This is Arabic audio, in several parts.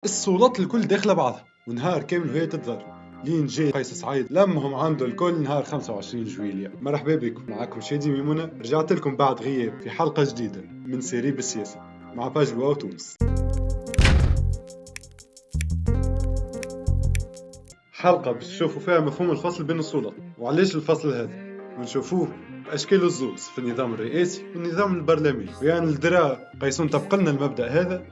السلطات الكل داخله بعضها ونهار كامل وهي تتضرب لين جاي قيس سعيد لمهم عنده الكل نهار 25 جويلية. مرحبا بكم، معكم شادي ميمونة. رجعت لكم بعد غياب في حلقة جديدة من سيري بالسياسة مع باج الواو تونس. حلقة باش تشوفوا فيها مفهوم الفصل بين السلطات وعلاش الفصل هذا، ونشوفوه بأشكال الزوز في النظام الرئاسي والنظام البرلماني. ويعني الدرا قيسون طبق لنا المبدأ هذا.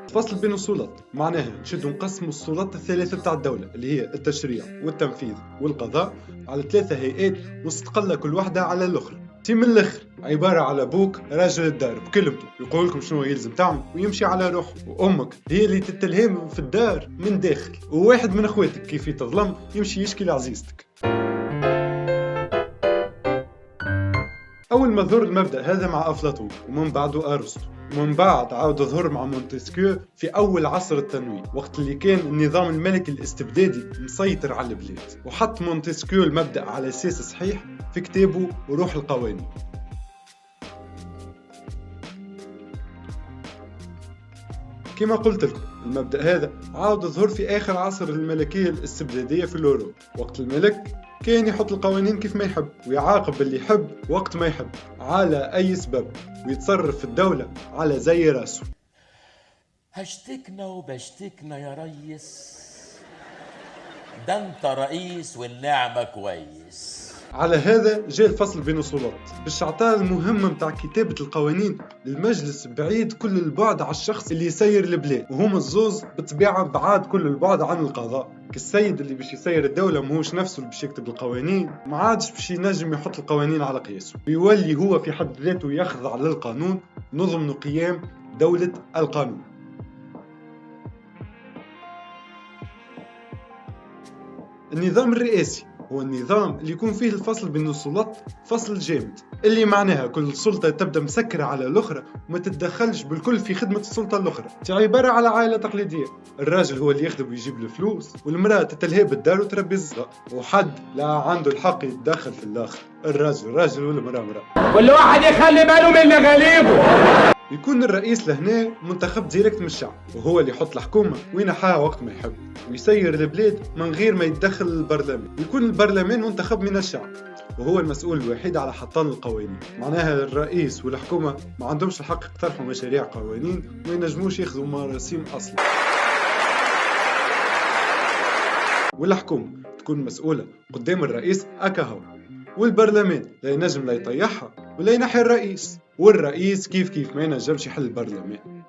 الفصل بين السلطات معناها نشدوا نقسموا السلطات الثلاثة بتاع الدولة اللي هي التشريع والتنفيذ والقضاء على ثلاثة هيئات مستقلة كل واحدة على الأخرى. من الأخر عبارة على أبوك راجل الدار بكلمته يقول لكم شنو يلزم تعمل ويمشي على روحه، وأمك هي اللي تتلهم في الدار من داخل، وواحد من أخواتك كيف تظلم يمشي يشكي لعزيزتك. أول ما ظهر المبدأ هذا مع أفلاطون ومن بعده أرسطو، ومن بعد عاود ظهر مع مونتسكيو في أول عصر التنوير وقت اللي كان النظام الملكي الاستبدادي مسيطر على البلاد. وحط مونتسكيو المبدأ على أساس صحيح في كتابه وروح القوانين. كما قلت لكم المبدأ هذا عاود ظهر في آخر عصر الملكية الاستبدادية في الأوروب، وقت الملك كان يحط القوانين كيف ما يحب ويعاقب اللي يحب وقت ما يحب على أي سبب، ويتصرف في الدولة على زي راسه. هشتكنا وبشتكنا يا ريس، ده انت رئيس والنعمة كويس. على هذا جاء الفصل بين السلطات باش عطاه المهمة متاع كتابة القوانين للمجلس بعيد كل البعد على الشخص اللي يسير البلاد، وهما الزوز بالطبيعة بعاد كل البعد عن القضاء. كالسيد اللي باش يسير الدولة ماهوش نفسه اللي باش يكتب القوانين، ما عادش باش ينجم يحط القوانين على قياسه، ويولي هو في حد ذاته يخضع للقانون نظم قيام دولة القانون. النظام الرئاسي هو النظام اللي يكون فيه الفصل بين السلطات فصل جامد، اللي معناها كل سلطة تبدأ مسكرة على الأخرى وما تتدخلش بالكل في خدمة السلطة الأخرى. عبارة على عائلة تقليدية، الراجل هو اللي يخدم ويجيب الفلوس، والمرأة تتلهي بالدار وتربي الصغار، وحد لا عنده الحق يتدخل في الآخر، الراجل راجل والمرأة مرأة. كل واحد يخلي باله من غليبه. يكون الرئيس لهنا منتخب ديريكت من الشعب، وهو اللي يحط الحكومة وينحاها وقت ما يحب، ويسير البلاد من غير ما يتدخل البرلمان. يكون البرلمان منتخب من الشعب وهو المسؤول الوحيد على حطان القوانين. معناها الرئيس والحكومة ما عندهمش الحق يقترحوا مشاريع قوانين وما ينجموش ياخذوا مراسيم أصلا. والحكومة تكون مسؤولة قدام الرئيس أكهو، والبرلمان لا ينجم لا يطيحها ولا ينحي الرئيس، والرئيس كيف ما ينجمش يحل البرلمان.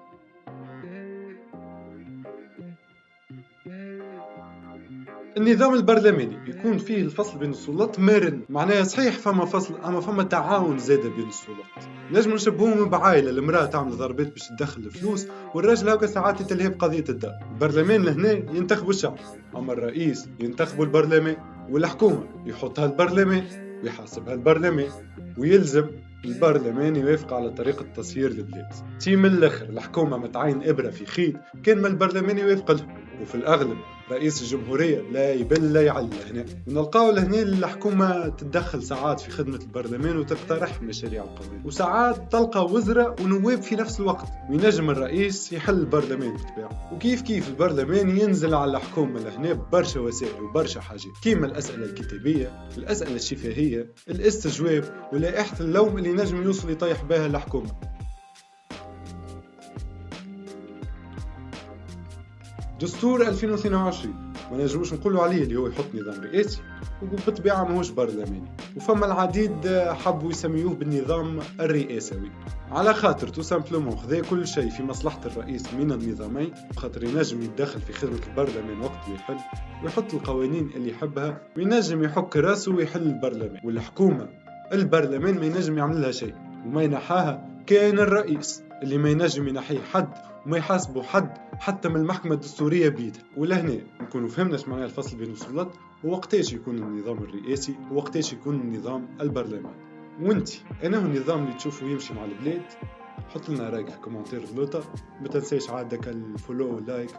النظام البرلماني يكون فيه الفصل بين السلطات مرن، معناها صحيح فما فصل اما فما تعاون زاده بين السلطات. نجم نشبهوهم بعائله، المراه تعمل ضربات باش تدخل الفلوس والراجل هاكا ساعات يتلهي بقضيه الدار. البرلمان لهنا ينتخبوا الشعب، اما الرئيس ينتخبوا البرلمان، والحكومه يحطها البرلمان ويحاسبها البرلمان، ويلزم البرلمان يوافق على طريقة تسيير البلاد. من الأخر الحكومة متعين إبرة في خيط كان ما البرلمان يوافق له، وفي الأغلب رئيس الجمهورية لا يبل لا يعلى هنا. ونلقاو لهنا الحكومة تتدخل ساعات في خدمة البرلمان وتقترح مشاريع القانون، وساعات تلقى وزراء ونواب في نفس الوقت، وينجم الرئيس يحل البرلمان بالطبيعة. وكيف البرلمان ينزل على الحكومة لهنا ببرشا وسائل وبرشا حاجات، كيما الأسئلة الكتابية، الأسئلة الشفهية، الاستجواب، ولائحة اللوم اللي نجم يوصل يطيح بها الحكومة. دستور 2022 ما نجموش نقولوا عليه اللي هو يحط نظام رئاسي، وبالطبيعة ماهوش برلماني، وفما العديد حبوا يسميوه بالنظام الرئاسوي على خاطر تو سامبلومون خذا كل شيء في مصلحة الرئيس من النظامين، خاطر ينجم يتدخل في خدمة البرلمان وقت اللي يحب ويحط القوانين اللي يحبها، وينجم يحك راسه ويحل البرلمان. والحكومة البرلمان ما ينجم يعمل لها شيء وما ينحاها كان الرئيس اللي ما ينجم ينحي حد وما يحاسبوا حد حتى من المحكمة الدستورية بيدها. ولهنا نكونوا فهمنا معناه الفصل بين السلطات ووقتاش يكون النظام الرئاسي ووقتاش يكون النظام البرلماني. وانتي انا هو النظام اللي تشوفه يمشي مع البلاد؟ حط لنا رايك في كومنتير غلوطة، ما تنساش عادك الفولو واللايك،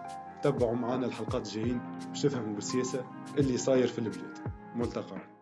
تابعوا معنا الحلقات الجايين باش تفهموا بالسياسة اللي صاير في البلاد. ملتقى.